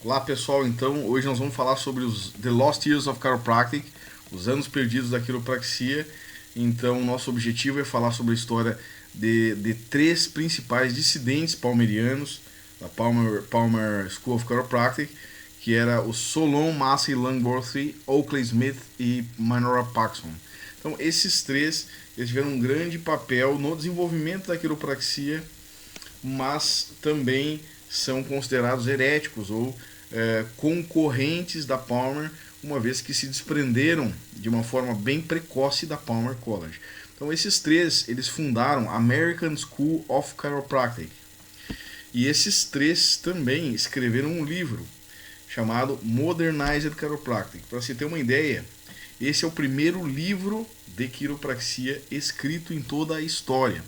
Olá pessoal, então hoje nós vamos falar sobre os The Lost Years of Chiropractic, os anos perdidos da quiropraxia. Então nosso objetivo é falar sobre a história de três principais dissidentes palmerianos da Palmer School of Chiropractic, que era o Solon, Massey, Langworthy, Oakley Smith e Minora Paxson. Então esses três eles tiveram um grande papel no desenvolvimento da quiropraxia, mas também são considerados heréticos ou concorrentes da Palmer, uma vez que se desprenderam de uma forma bem precoce da Palmer College. Então esses três eles fundaram a American School of Chiropractic, e esses três também escreveram um livro chamado Modernized Chiropractic. Para você ter uma ideia, esse é o primeiro livro de quiropraxia escrito em toda a história.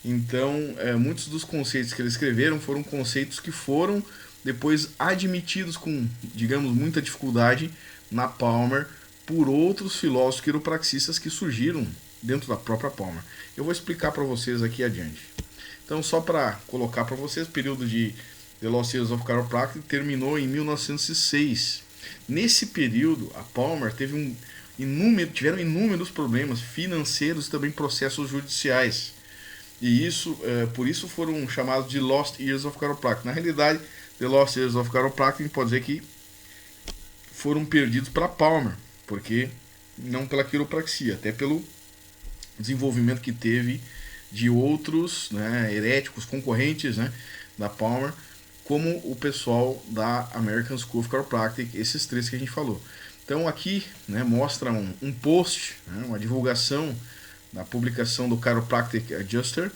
Então, muitos dos conceitos que eles escreveram foram conceitos que foram depois admitidos com, digamos, muita dificuldade na Palmer por outros filósofos quiropraxistas que surgiram dentro da própria Palmer. Eu vou explicar para vocês aqui adiante. Então, só para colocar para vocês, o período de The Lost Years of Chiropractic terminou em 1906. Nesse período, a Palmer tiveram inúmeros problemas financeiros e também processos judiciais. E por isso foram chamados de Lost Years of Chiropractic. Na realidade, The Lost Years of Chiropractic pode dizer que foram perdidos para Palmer, porque não pela quiropraxia, até pelo desenvolvimento que teve de outros, né, heréticos, concorrentes, né, da Palmer, como o pessoal da American School of Chiropractic, esses três que a gente falou. Então aqui, né, mostra um post, né, uma divulgação da publicação do Chiropractic Adjuster.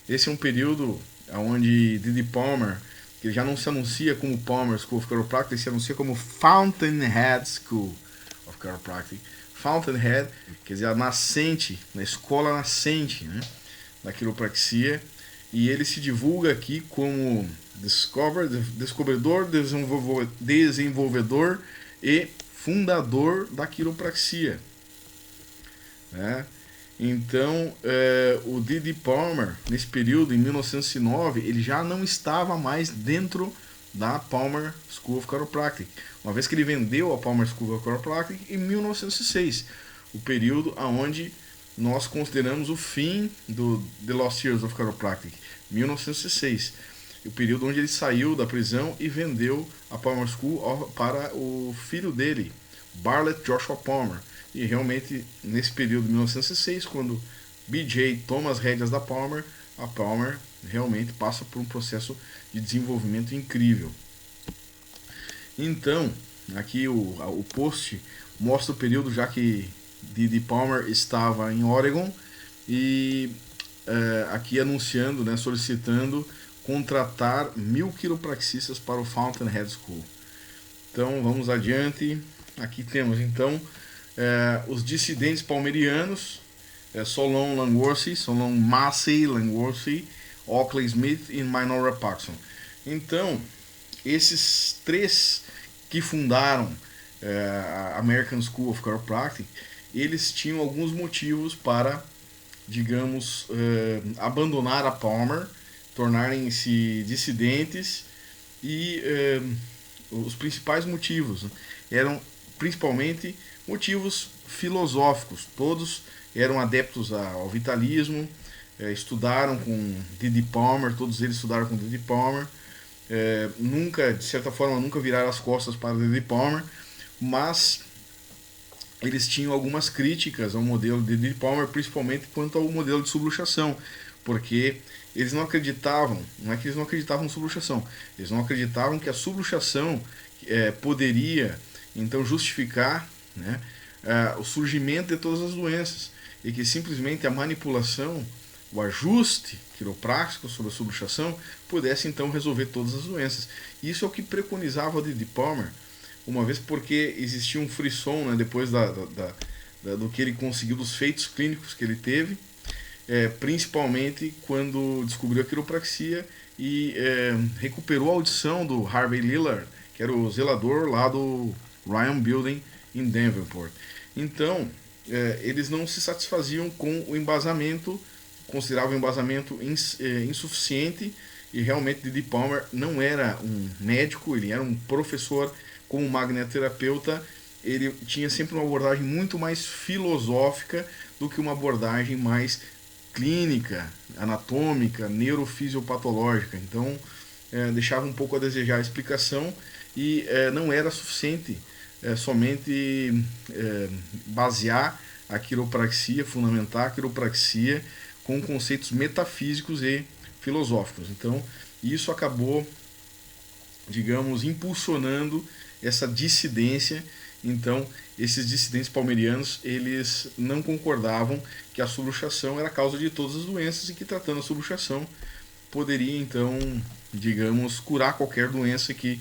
Esse é um período onde D.D. Palmer, que já não se anuncia como Palmer School of Chiropractic, se anuncia como Fountainhead School of Chiropractic. Fountainhead, quer dizer, a nascente, na escola nascente, né, da quiropraxia. E ele se divulga aqui como descobridor, desenvolvedor e fundador da quiropraxia, né? Então, o D.D. Palmer, nesse período, em 1909, ele já não estava mais dentro da Palmer School of Chiropractic, uma vez que ele vendeu a Palmer School of Chiropractic em 1906, o período onde nós consideramos o fim do The Lost Years of Chiropractic, 1906, o período onde ele saiu da prisão e vendeu a Palmer School para o filho dele, Bartlett Joshua Palmer. E realmente, nesse período de 1906, quando B.J. toma as rédeas da Palmer, a Palmer realmente passa por um processo de desenvolvimento incrível. Então, aqui o post mostra o período já que D.D. Palmer estava em Oregon e aqui anunciando, né, solicitando contratar 1000 quiropraxistas para o Fountainhead School. Então, vamos adiante. Aqui temos, então, os dissidentes palmerianos, Solon Langworthy, Solon Massey Langworthy, Oakley Smith e Minora Paxson. Então, esses três que fundaram a American School of Chiropractic, eles tinham alguns motivos para, digamos, abandonar a Palmer, tornarem-se dissidentes, e os principais motivos, né, eram principalmente motivos filosóficos. Todos eram adeptos ao vitalismo, estudaram com D.D. Palmer, todos eles estudaram com D.D. Palmer, nunca, de certa forma, nunca viraram as costas para D.D. Palmer, mas eles tinham algumas críticas ao modelo de D.D. Palmer, principalmente quanto ao modelo de subluxação, porque eles não acreditavam, não é que eles não acreditavam em subluxação, eles não acreditavam que a subluxação poderia então justificar, né, o surgimento de todas as doenças, e que simplesmente a manipulação, o ajuste quiroprático sobre a subluxação pudesse então resolver todas as doenças. Isso é o que preconizava o D.D. Palmer, uma vez porque existia um frisson, né, depois do que ele conseguiu, dos feitos clínicos que ele teve, principalmente quando descobriu a quiropraxia e recuperou a audição do Harvey Lillard, que era o zelador lá do Ryan Building em Davenport. Então, eles não se satisfaziam com o embasamento, consideravam o embasamento insuficiente e realmente Didi Palmer não era um médico, ele era um professor como magneterapeuta. Ele tinha sempre uma abordagem muito mais filosófica do que uma abordagem mais clínica, anatômica, neurofisiopatológica. Então, deixava um pouco a desejar a explicação e não era suficiente somente basear a quiropraxia, fundamentar a quiropraxia com conceitos metafísicos e filosóficos. Então, isso acabou, digamos, impulsionando essa dissidência. Então, esses dissidentes palmerianos, eles não concordavam que a subluxação era a causa de todas as doenças e que tratando a subluxação poderia, então, digamos, curar qualquer doença que,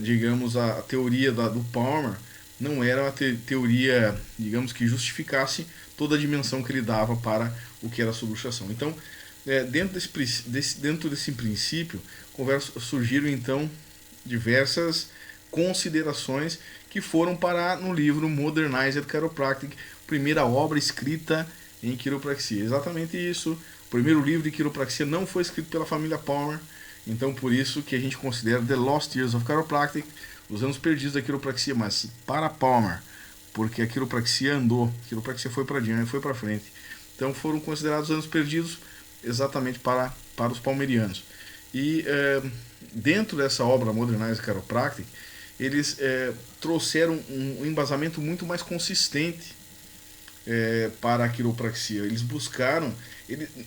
digamos, a teoria do Palmer não era uma teoria, digamos, que justificasse toda a dimensão que ele dava para o que era a subluxação. Então, dentro desse princípio, surgiram, então, diversas considerações que foram parar no livro Modernized Chiropractic, primeira obra escrita em quiropraxia. Exatamente isso. O primeiro livro de quiropraxia não foi escrito pela família Palmer, então por isso que a gente considera The Lost Years of Chiropractic, os anos perdidos da quiropraxia, mas para Palmer, porque a quiropraxia andou, a quiropraxia foi para adiante, foi para frente. Então foram considerados anos perdidos exatamente para os palmerianos. E dentro dessa obra Modernized Chiropractic, eles trouxeram um embasamento muito mais consistente para a quiropraxia. Eles buscaram,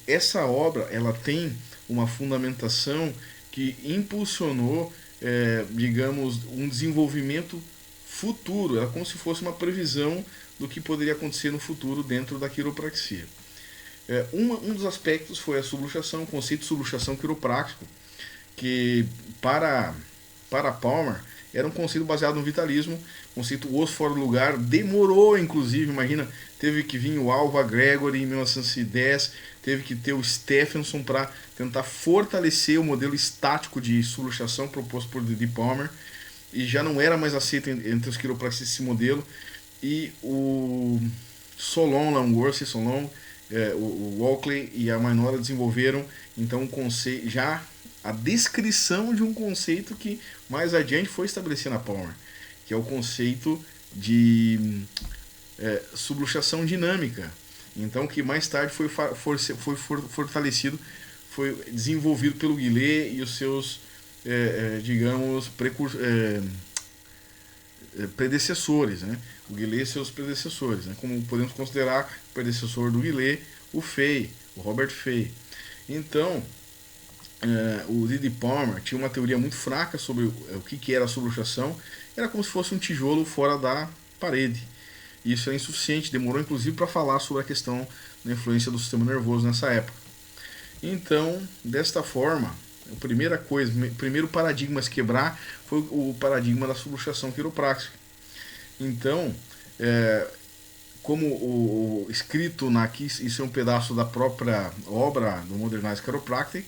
essa obra ela tem uma fundamentação que impulsionou, digamos, um desenvolvimento futuro. Era como se fosse uma previsão do que poderia acontecer no futuro dentro da quiropraxia. Um dos aspectos foi a subluxação, o conceito de subluxação quiroprático, que para Palmer era um conceito baseado no vitalismo, conceito osso fora do lugar, demorou inclusive, imagina, teve que vir o Alva Gregory em 1910, teve que ter o Stephenson para tentar fortalecer o modelo estático de subluxação proposto por Didi Palmer, e já não era mais aceito entre os quiropraxistas esse modelo, e o Solon, Langworth, o Walkley e a Mainora desenvolveram então um conceito, já a descrição de um conceito que mais adiante foi estabelecido na Palmer, que é o conceito de subluxação dinâmica. Então, que mais tarde foi fortalecido, foi desenvolvido pelo Guillet e os seus, digamos, predecessores, né? O Guillet e seus predecessores, né? Como podemos considerar o predecessor do Guillet, o Fay, o Robert Fay. Então, o Didi Palmer tinha uma teoria muito fraca sobre o que era a subluxação. Era como se fosse um tijolo fora da parede. Isso é insuficiente, demorou inclusive para falar sobre a questão da influência do sistema nervoso nessa época. Então, desta forma, a primeiro paradigma a se quebrar foi o paradigma da subluxação quiroprática. Então, como escrito aqui, isso é um pedaço da própria obra do Modernized Chiropractic,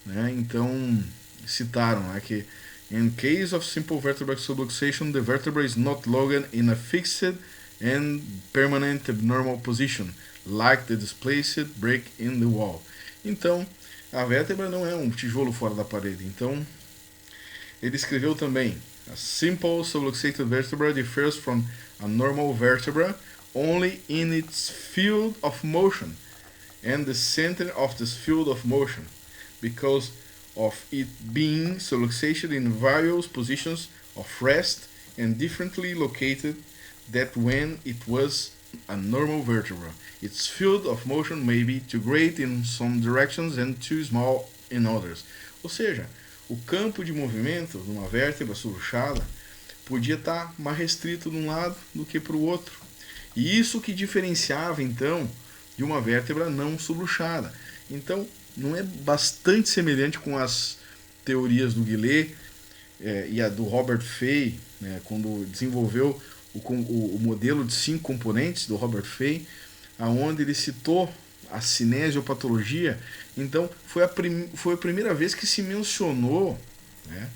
né? Então, citaram, né, que in case of simple vertebral subluxation, the vertebra is not locked in a fixed and permanent abnormal position, like the displaced break in the wall. Então, a vértebra não é um tijolo fora da parede. Então, ele escreveu também: a simple subluxated vertebra differs from a normal vertebra only in its field of motion and the center of this field of motion, because of it being subluxated in various positions of rest and differently located that when it was a normal vertebra. Its field of motion may be too great in some directions and too small in others. Ou seja, o campo de movimento de uma vértebra subluxada podia estar mais restrito de um lado do que para o outro. E isso que diferenciava, então, de uma vértebra não subluxada. Então, não é bastante semelhante com as teorias do Guillet e a do Robert Fay, né, quando desenvolveu o modelo de 5 componentes do Robert Fay, aonde ele citou a cinesiopatologia. Então, foi a primeira vez que se mencionou, né,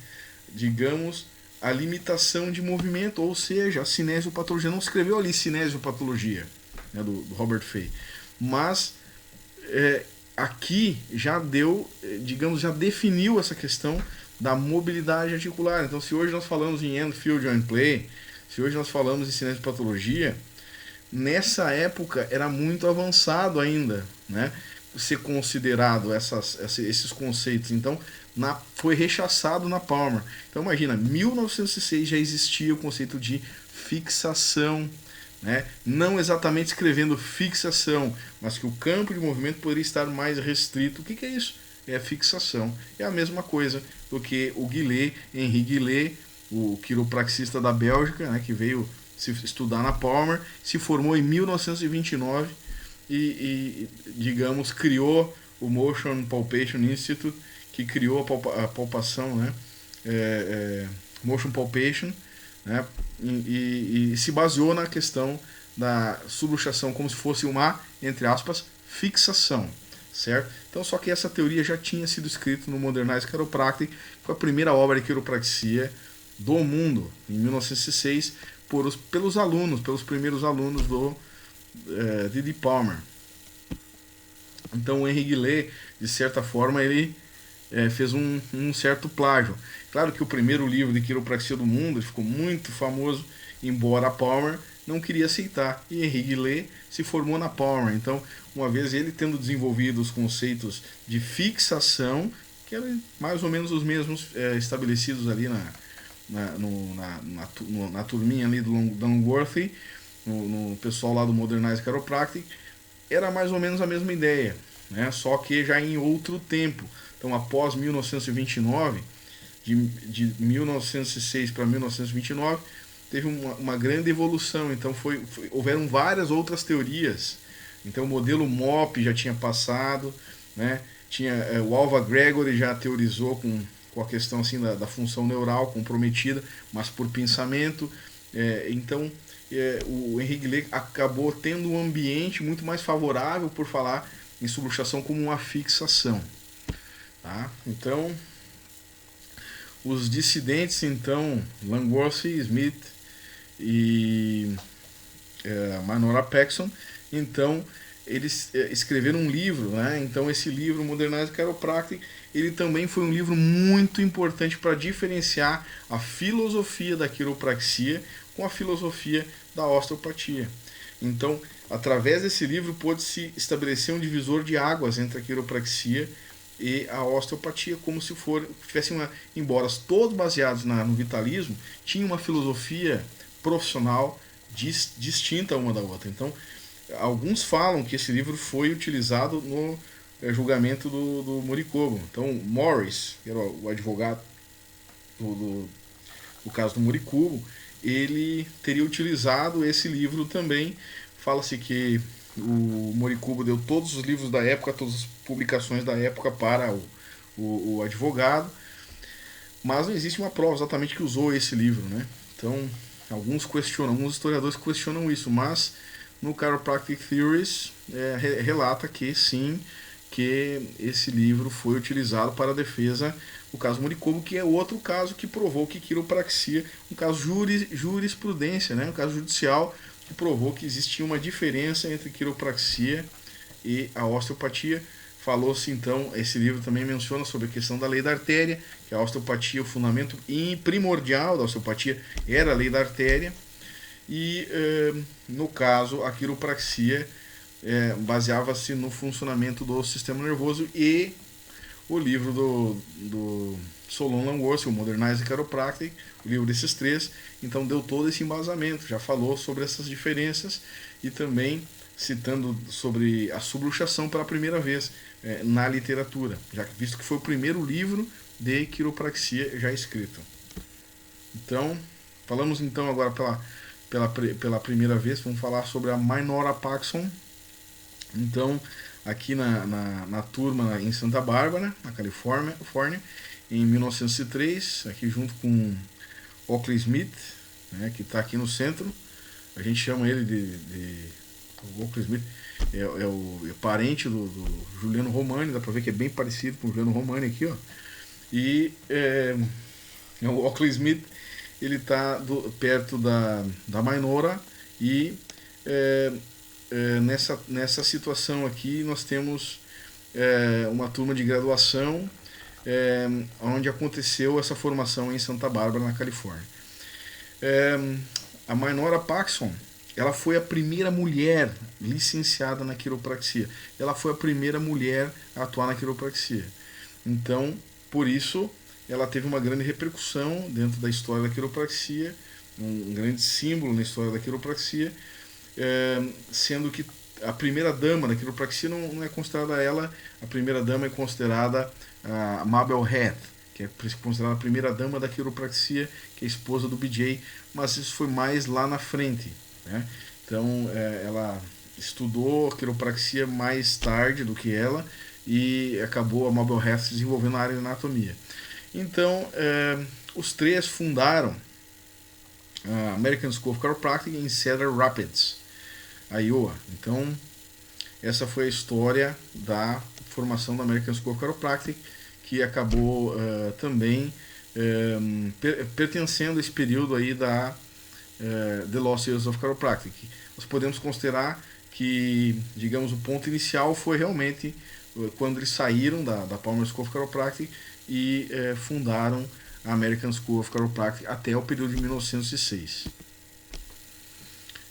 digamos, a limitação de movimento, ou seja, a cinesiopatologia. Não escreveu ali cinesiopatologia, né, do Robert Fay, mas aqui já deu, digamos, já definiu essa questão da mobilidade articular. Então, se hoje nós falamos em End Field Joint Play, se hoje nós falamos em cinesiopatologia, nessa época era muito avançado ainda, né? Ser considerado esses conceitos. Então, foi rechaçado na Palmer. Então, imagina, 1906 já existia o conceito de fixação, né? Não exatamente escrevendo fixação, mas que o campo de movimento poderia estar mais restrito. O que é isso? É a fixação. É a mesma coisa do que o Guillet, Henri Guillet, o quiropraxista da Bélgica, né, que veio se estudar na Palmer, se formou em 1929 e digamos, criou o Motion Palpation Institute, que criou a palpação, né, Motion Palpation, né, e se baseou na questão da subluxação como se fosse uma, entre aspas, fixação, certo? Então, só que essa teoria já tinha sido escrita no Modernized Chiropractic, que foi a primeira obra de quiropraxia do mundo, em 1906, pelos primeiros alunos do Didi Palmer. Então, o Henri Guillet, de certa forma, ele fez um certo plágio. Claro que o primeiro livro de quiropraxia do mundo ficou muito famoso, embora a Palmer não queria aceitar. E Henri Guillet se formou na Palmer. Então, uma vez ele tendo desenvolvido os conceitos de fixação, que eram mais ou menos os mesmos estabelecidos ali na turminha ali do Longworthy, no pessoal lá do Modernized Chiropractic, era mais ou menos a mesma ideia, né? Só que já em outro tempo. Então, após 1929, de 1906 para 1929, teve uma grande evolução. Então, houveram várias outras teorias. Então, o modelo MOP já tinha passado, né? O Alva Gregory já teorizou com a questão assim da função neural comprometida, mas por pensamento. Então, o Henri Guillet acabou tendo um ambiente muito mais favorável por falar em subluxação como uma fixação. Tá? Então, os dissidentes, então, Langworthy, Smith e Manora Paxson, então, eles escreveram um livro, né? Então, esse livro, Modernized Chiropractic, ele também foi um livro muito importante para diferenciar a filosofia da quiropraxia com a filosofia da osteopatia. Então, através desse livro, pôde-se estabelecer um divisor de águas entre a quiropraxia e a osteopatia, como se tivessem embora todos baseados no vitalismo, tinha uma filosofia profissional distinta uma da outra. Então, alguns falam que esse livro foi utilizado no julgamento do Moricobo. Então, Morris, que era o advogado do caso do Moricobo, ele teria utilizado esse livro também. Fala-se que o Moricobo deu todos os livros da época, todas as publicações da época para o advogado, mas não existe uma prova exatamente que usou esse livro, né? Então, alguns historiadores questionam isso, mas no Chiropractic Theories relata que sim, que esse livro foi utilizado para a defesa do caso Moricobo, que é outro caso que provou que quiropraxia, um caso jurisprudência, né? Um caso judicial que provou que existia uma diferença entre quiropraxia e a osteopatia. Falou-se então, esse livro também menciona sobre a questão da lei da artéria, que a osteopatia, o fundamento primordial da osteopatia era a lei da artéria, e no caso a quiropraxia baseava-se no funcionamento do sistema nervoso. E o livro do Solon Langworthy, o Modernized Chiropractic, o livro desses três, então deu todo esse embasamento, já falou sobre essas diferenças e também citando sobre a subluxação pela primeira vez na literatura, já visto que foi o primeiro livro de quiropraxia já escrito. Então, falamos então agora pela primeira vez, vamos falar sobre a Manora Paxson. Então, aqui na turma em Santa Bárbara, na Califórnia, em 1903, aqui junto com Oakley Smith, né, que está aqui no centro. A gente chama ele o Oakley Smith é parente do Juliano Romani, dá para ver que é bem parecido com o Juliano Romani aqui, ó. E o Oakley Smith, ele está perto da Manora, e nessa situação aqui nós temos uma turma de graduação, onde aconteceu essa formação em Santa Bárbara, na Califórnia. A Maynora Paxson, ela foi a primeira mulher licenciada na quiropraxia. Ela foi a primeira mulher a atuar na quiropraxia. Então, por isso, ela teve uma grande repercussão dentro da história da quiropraxia, um grande símbolo na história da quiropraxia, sendo que a primeira dama da quiropraxia não é considerada ela, a primeira dama é considerada a Mabel Heath, que é considerada a primeira dama da quiropraxia, que é a esposa do BJ, mas isso foi mais lá na frente, né? Então ela estudou quiropraxia mais tarde do que ela e acabou a Mabel Heath se desenvolvendo na área de anatomia. Então os três fundaram a American School of Chiropractic em Cedar Rapids, Iowa. Então essa foi a história da formação da American School of Chiropractic, que acabou também pertencendo a esse período aí da The Lost Years of Chiropractic. Nós podemos considerar que, digamos, o ponto inicial foi realmente quando eles saíram da Palmer School of Chiropractic e fundaram a American School of Chiropractic até o período de 1906.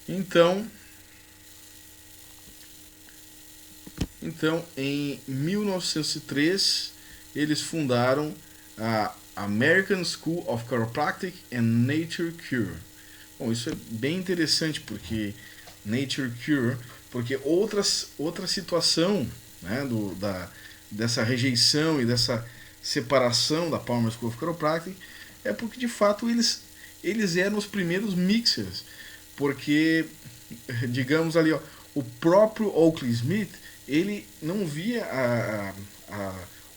Então, em 1903, eles fundaram a American School of Chiropractic and Nature Cure. Bom, isso é bem interessante, porque Nature Cure, porque outra situação, né, dessa rejeição e dessa separação da Palmer School of Chiropractic é porque, de fato, eles eram os primeiros mixers, porque, digamos ali, ó, o próprio Oakley Smith, ele não via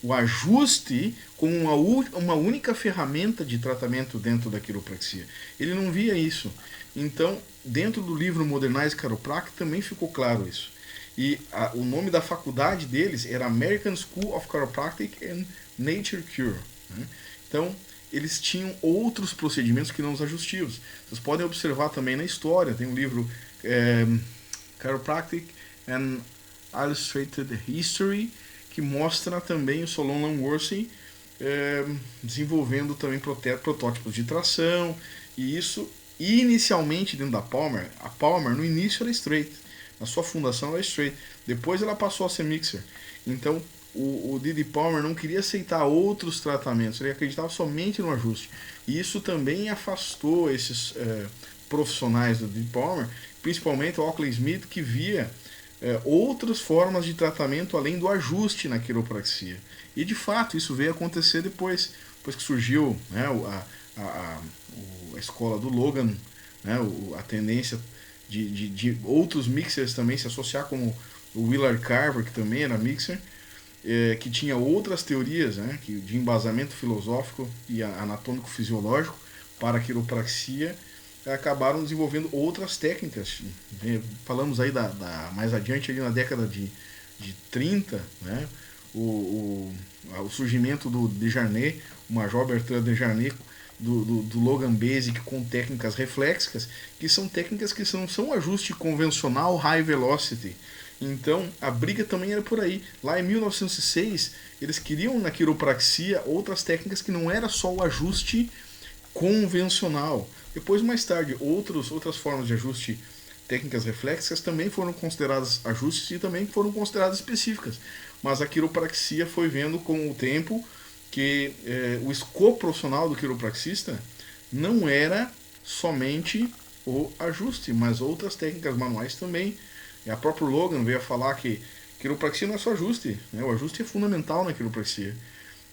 o ajuste como uma única ferramenta de tratamento dentro da quiropraxia. Ele não via isso. Então, dentro do livro Modernize Chiropractic também ficou claro isso. E o nome da faculdade deles era American School of Chiropractic and Nature Cure, né? Então, eles tinham outros procedimentos que não os ajustivos. Vocês podem observar também na história, tem um livro Chiropractic and Illustrated History, que mostra também o Solon Langworthy desenvolvendo também protótipos de tração, e isso inicialmente dentro da Palmer. A Palmer no início era straight, na sua fundação era straight, depois ela passou a ser mixer. Então o D.D. Palmer não queria aceitar outros tratamentos, ele acreditava somente no ajuste, e isso também afastou esses profissionais do D.D. Palmer, principalmente o Oakley Smith, que via outras formas de tratamento além do ajuste na quiropraxia. E de fato isso veio acontecer depois que surgiu, né, a escola do Logan, né, a tendência de outros mixers também se associar, como o Willard Carver, que também era mixer, que tinha outras teorias, né, de embasamento filosófico e anatômico-fisiológico para a quiropraxia, acabaram desenvolvendo outras técnicas. Falamos aí mais adiante, ali na década de 30, né, o surgimento do Desjarnais, o Major Bertrand Desjarnais, do Logan Basic, com técnicas reflexivas, que são técnicas que não são ajuste convencional high velocity. Então a briga também era por aí. Lá em 1906 eles queriam na quiropraxia outras técnicas que não era só o ajuste convencional. Depois, mais tarde, outras formas de ajuste, técnicas reflexas, também foram consideradas ajustes e também foram consideradas específicas. Mas a quiropraxia foi vendo com o tempo que o escopo profissional do quiropraxista não era somente o ajuste, mas outras técnicas manuais também. E a própria Logan veio a falar que quiropraxia não é só ajuste, né? O ajuste é fundamental na quiropraxia,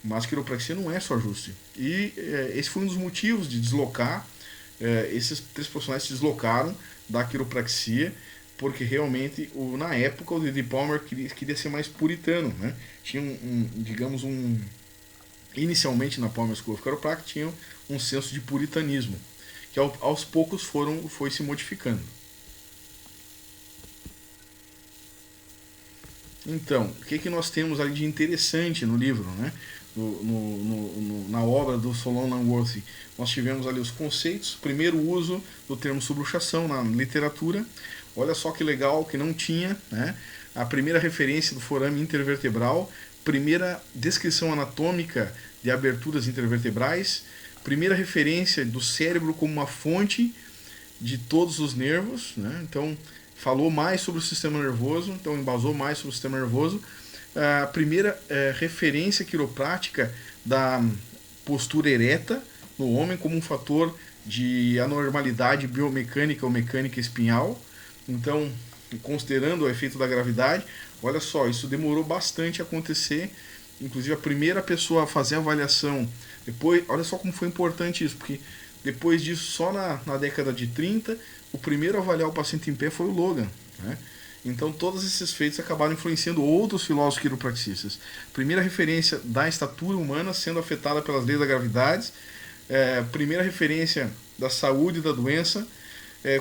mas quiropraxia não é só ajuste. E esse foi um dos motivos de deslocar, esses três profissionais se deslocaram da quiropraxia, porque realmente, na época, o D.D. Palmer queria ser mais puritano, né? Tinha inicialmente na Palmer School of Chiropractic tinha um senso de puritanismo, que aos poucos foi se modificando. Então, o que nós temos ali de interessante no livro, né? Na obra do Solon Langworthy? Nós tivemos ali os conceitos, primeiro uso do termo subluxação na literatura. Olha só que legal, que não tinha, né? a primeira referência do forame intervertebral, primeira descrição anatômica de aberturas intervertebrais, primeira referência do cérebro como uma fonte de todos os nervos, né? Então falou mais sobre o sistema nervoso, então embasou mais sobre o sistema nervoso. A primeira referência quiroprática da postura ereta no homem como um fator de anormalidade biomecânica ou mecânica espinhal. Então, considerando o efeito da gravidade, olha só, isso demorou bastante a acontecer. Inclusive, a primeira pessoa a fazer a avaliação, depois, olha só como foi importante isso, porque depois disso, só na década de 30, o primeiro a avaliar o paciente em pé foi o Logan, né? Então, todos esses feitos acabaram influenciando outros filósofos quiropraxistas. Primeira referência da estatura humana sendo afetada pelas leis da gravidade, primeira referência da saúde e da doença,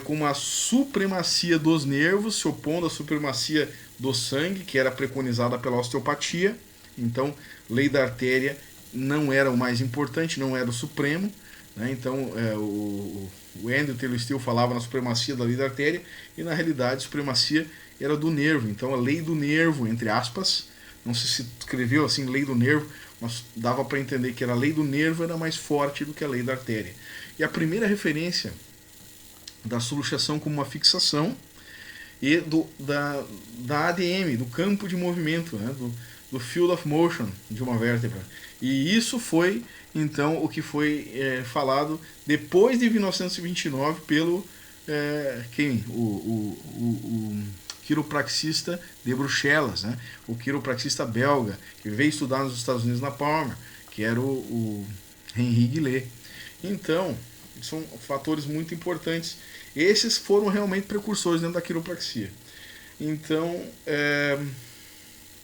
com uma supremacia dos nervos, se opondo à supremacia do sangue, que era preconizada pela osteopatia. Então, lei da artéria não era o mais importante, não era o supremo, né? Então, o Andrew Taylor Still falava na supremacia da lei da artéria, e na realidade a supremacia era do nervo. Então, a lei do nervo, entre aspas, não se escreveu assim, lei do nervo, mas dava para entender que a lei do nervo era mais forte do que a lei da artéria. E a primeira referência da subluxação como uma fixação e da ADM, do campo de movimento, né? do field of motion de uma vértebra. E isso foi, então, o que foi falado depois de 1929 pelo o quiropraxista de Bruxelas, né? O quiropraxista belga, que veio estudar nos Estados Unidos na Palmer, que era o Henri Guillet. Então, são fatores muito importantes. Esses foram realmente precursores dentro da quiropraxia. Então,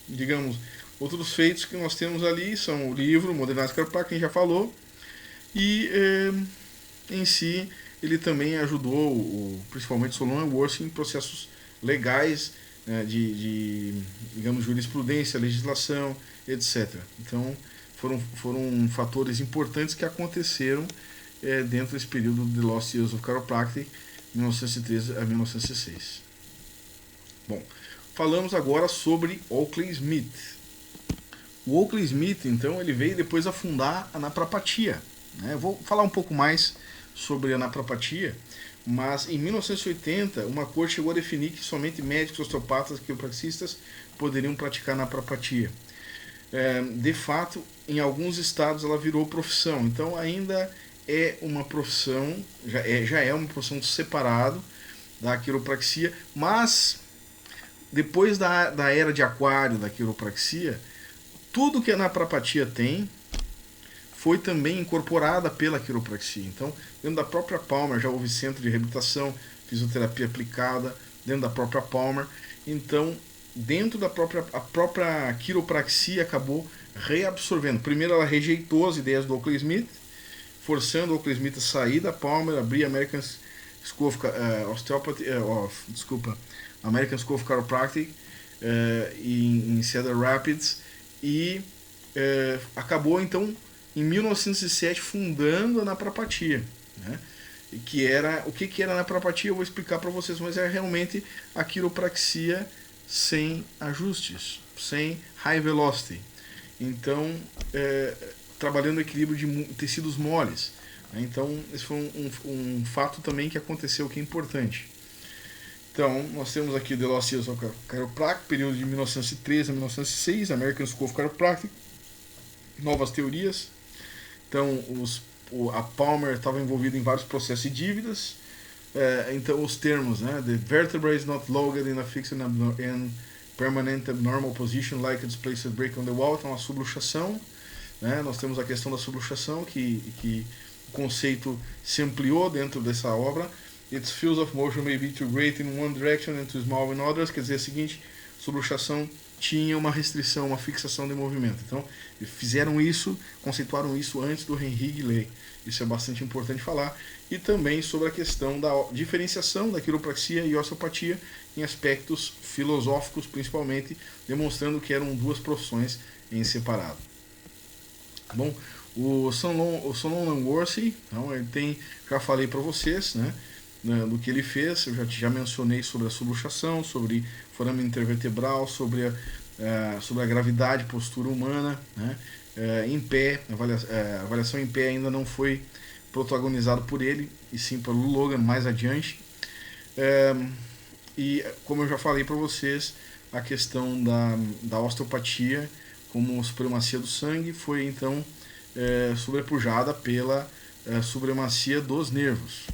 digamos, outros feitos que nós temos ali são o livro Modernidade Quiroprática, que a gente já falou, e em si ele também ajudou, principalmente Solon e Worth, em processos legais, né, digamos, jurisprudência, legislação, etc. Então, foram fatores importantes que aconteceram dentro desse período de Lost Years of Chiropractic, 1913 a 1906. Bom, falamos agora sobre Oakley Smith. O Oakley Smith, então, ele veio depois a fundar a naprapatia, né? Eu vou falar um pouco mais sobre a naprapatia, mas em 1980 uma corte chegou a definir que somente médicos, osteopatas e quiropraxistas poderiam praticar naprapatia. De fato, em alguns estados ela virou profissão, então ainda é uma profissão, já é uma profissão separada da quiropraxia, mas depois da era de aquário da quiropraxia, tudo que a naprapatia tem foi também incorporada pela quiropraxia. Então, dentro da própria Palmer já houve centro de reabilitação, fisioterapia aplicada dentro da própria Palmer. Então, dentro da própria quiropraxia acabou reabsorvendo. Primeiro ela rejeitou as ideias do Oakley Smith, forçando o Oakley Smith a sair da Palmer, abrir a American School of American School of Chiropractic em Cedar Rapids, e acabou então em 1907 fundando a naprapatia, né? Que era, o que era a naprapatia eu vou explicar para vocês, mas é realmente a quiropraxia sem ajustes, sem high velocity. Então, trabalhando o equilíbrio de tecidos moles. Então, esse foi um fato também que aconteceu, que é importante. Então, nós temos aqui The Lost Years of Chiropractic, período de 1913 a 1906, American School of Chiropractic, novas teorias. Então, a Palmer estava envolvida em vários processos de dívidas. Então, os termos, né? The vertebra is not lodged in a fixed and permanent abnormal position like a displaced break on the wall. Então, a subluxação, né? Nós temos a questão da subluxação, que o conceito se ampliou dentro dessa obra. Its fields of motion may be too great in one direction and too small in others. Quer dizer o seguinte, subluxação tinha uma restrição, uma fixação de movimento. Então, fizeram isso, conceituaram isso antes do Henri Guillet. Isso é bastante importante falar. E também sobre a questão da diferenciação da quiropraxia e osteopatia em aspectos filosóficos, principalmente, demonstrando que eram duas profissões em separado. Bom, o Solon Langworthy, então, ele tem, já falei para vocês, né? né, do que ele fez. Eu já mencionei sobre a subluxação, sobre forame intervertebral, sobre a gravidade, postura humana, né? Em pé, a avaliação em pé ainda não foi protagonizado por ele, e sim pelo Logan mais adiante. E como eu já falei para vocês, a questão da osteopatia como supremacia do sangue foi então sobrepujada pela supremacia dos nervos.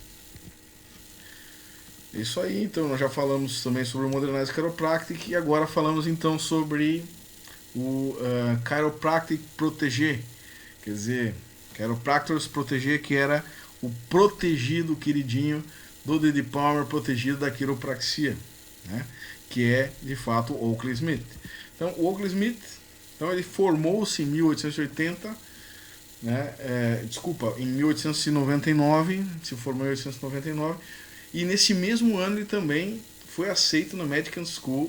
Isso aí, então nós já falamos também sobre o Modernized Chiropractic e agora falamos então sobre o Chiropractic Protégé, quer dizer, Chiropractors Protégé, que era o protegido queridinho do D.D. Palmer, protegido da quiropraxia, né? Que é de fato o Oakley Smith. Então o Oakley Smith, então, ele formou-se em 1880, né? Em 1899, se formou em 1899, e nesse mesmo ano ele também foi aceito na Medical School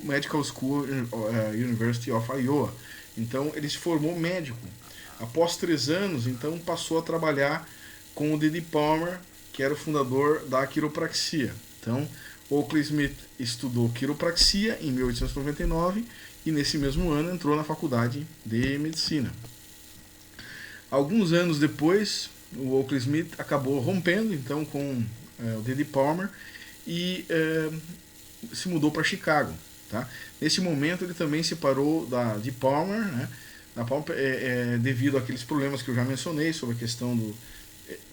University of Iowa. Então ele se formou médico. Após 3 anos, então passou a trabalhar com o D.D. Palmer, que era o fundador da quiropraxia. Então Oakley Smith estudou quiropraxia em 1899 e nesse mesmo ano entrou na faculdade de medicina. Alguns anos depois, o Oakley Smith acabou rompendo então com o D.D. Palmer e se mudou para Chicago. Tá? Nesse momento ele também se separou de Palmer, né? Devido àqueles problemas que eu já mencionei sobre a questão do...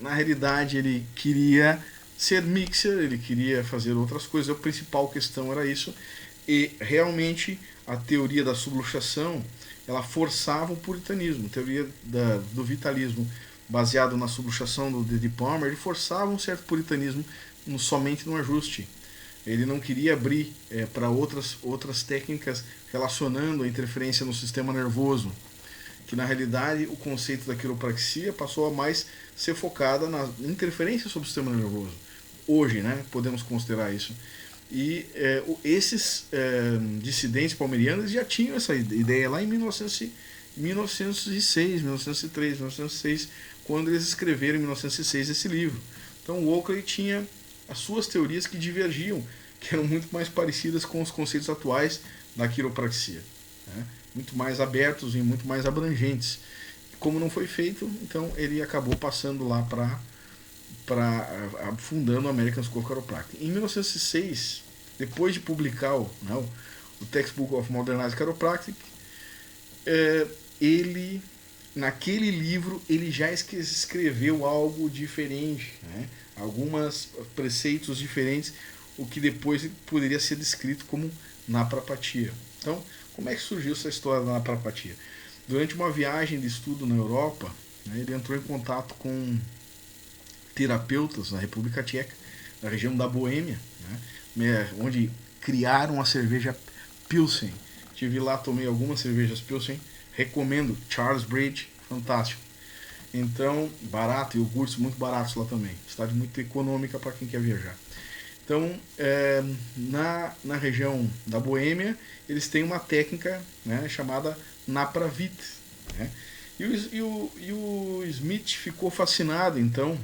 Na realidade ele queria ser mixer, ele queria fazer outras coisas, a principal questão era isso, e realmente a teoria da subluxação ela forçava o puritanismo, a teoria do vitalismo baseado na subluxação do D.D. Palmer, ele forçava um certo puritanismo somente no ajuste. Ele não queria abrir para outras técnicas relacionando a interferência no sistema nervoso, que na realidade o conceito da quiropraxia passou a mais ser focada na interferência sobre o sistema nervoso. Hoje, né, podemos considerar isso. E esses dissidentes palmerianos já tinham essa ideia lá em 1906, 1903, 1906, quando eles escreveram em 1906 esse livro. Então o Oakley tinha as suas teorias que divergiam, que eram muito mais parecidas com os conceitos atuais da quiropraxia, né? Muito mais abertos e muito mais abrangentes. Como não foi feito, então ele acabou passando lá fundando o American School of Chiropractic. Em 1906, depois de publicar o Textbook of Modernized Chiropractic, ele, naquele livro, ele já escreveu algo diferente, né? Alguns preceitos diferentes, o que depois poderia ser descrito como naprapatia. Então, como é que surgiu essa história da naprapatia? Durante uma viagem de estudo na Europa, né, ele entrou em contato com terapeutas na República Tcheca, na região da Boêmia, né, onde criaram a cerveja Pilsen. Estive lá, tomei algumas cervejas Pilsen, recomendo, Charles Bridge, fantástico. Então, barato, iogurtes muito baratos lá também, cidade muito econômica para quem quer viajar. Então, na região da Boêmia, eles têm uma técnica, né, chamada Napravit, né? E o Smith ficou fascinado, então,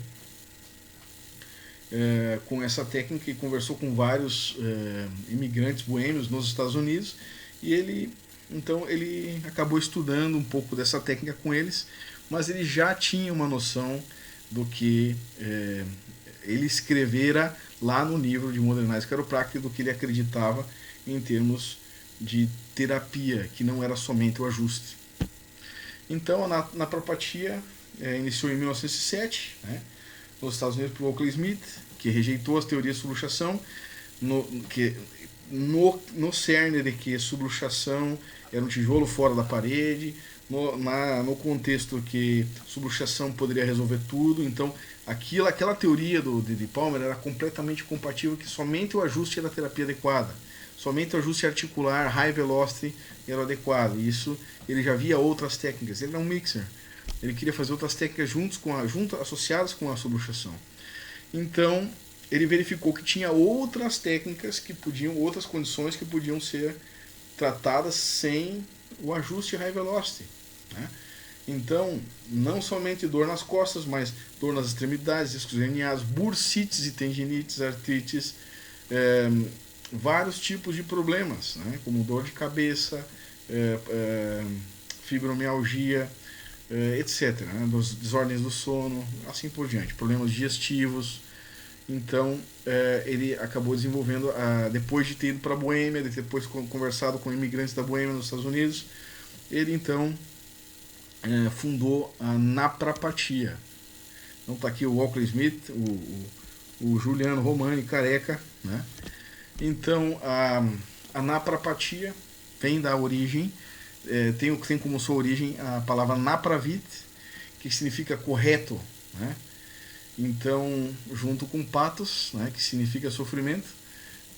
com essa técnica e conversou com vários imigrantes boêmios nos Estados Unidos, e ele acabou estudando um pouco dessa técnica com eles, mas ele já tinha uma noção do que ele escrevera lá no livro de Modernized Chiropractic, do que ele acreditava em termos de terapia, que não era somente o ajuste. Então a naprapatia iniciou em 1907, né, nos Estados Unidos, por Oakley Smith, que rejeitou as teorias de subluxação, no cerne de que subluxação era um tijolo fora da parede, no contexto que subluxação poderia resolver tudo. Então aquela teoria do D.D. Palmer era completamente compatível, que somente o ajuste era a terapia adequada, somente o ajuste articular high velocity era adequado. Isso ele já via outras técnicas, ele era um mixer, ele queria fazer outras técnicas associadas com a subluxação. Então ele verificou que tinha outras técnicas outras condições que podiam ser tratadas sem o ajuste high velocity, né? Então, não somente dor nas costas, mas dor nas extremidades, discos herniados, bursites e tendinites, artrites, vários tipos de problemas, né, como dor de cabeça, fibromialgia, etc., né, desordens do sono, assim por diante, problemas digestivos. Então, ele acabou desenvolvendo, depois de ter ido para a Boêmia, depois conversado com imigrantes da Boêmia nos Estados Unidos, ele então fundou a naprapatia. Então está aqui o Walker Smith, o Juliano Romani, careca, né? Então, a naprapatia vem da origem, tem como sua origem a palavra napravit, que significa correto, né? Então, junto com patos, né, que significa sofrimento,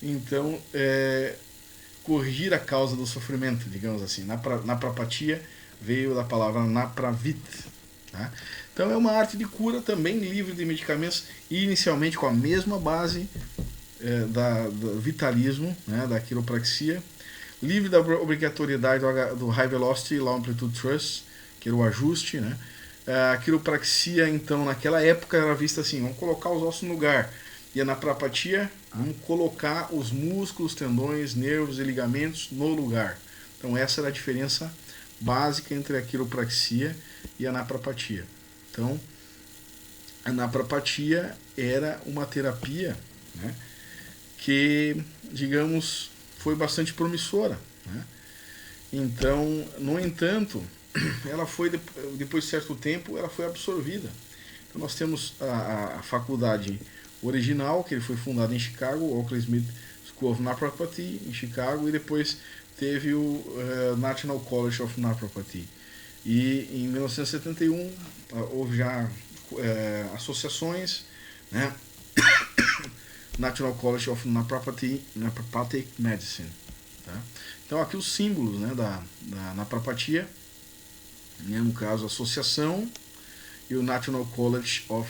então, corrigir a causa do sofrimento, digamos assim. Naprapatia veio da palavra napravit. Tá? Então, é uma arte de cura também livre de medicamentos, e inicialmente com a mesma base do vitalismo, né, da quiropraxia, livre da obrigatoriedade do High Velocity Low Amplitude Thrust, que era o ajuste, né? A quiropraxia, então, naquela época era vista assim: vamos colocar os ossos no lugar. E a naprapatia, vamos colocar os músculos, tendões, nervos e ligamentos no lugar. Então, essa era a diferença básica entre a quiropraxia e a naprapatia. Então, a naprapatia era uma terapia, né, que, digamos, foi bastante promissora, né? Então, no entanto, ela foi, depois de certo tempo, ela foi absorvida. Então, nós temos a faculdade original, que ele foi fundado em Chicago, o Walker Smith School of Naturopathy, em Chicago, e depois teve o National College of Naturopathy. E em 1971 houve já associações, né? National College of Naturopathic Medicine. Tá? Então, aqui os símbolos, né, da napropatia, né, no caso, a associação, e o National College of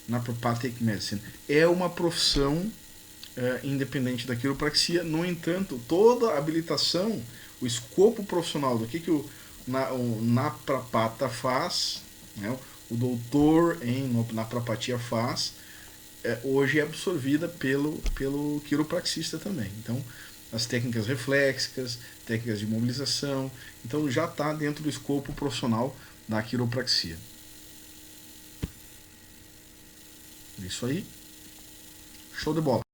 Naturopathic Medicine. É uma profissão independente da quiropraxia. No entanto, toda a habilitação, o escopo profissional do que o naprapata faz, né, o doutor em napropatia faz, hoje é absorvida pelo quiropraxista também. Então, as técnicas reflexivas, técnicas de mobilização, então já está dentro do escopo profissional da quiropraxia. Isso aí, show de bola.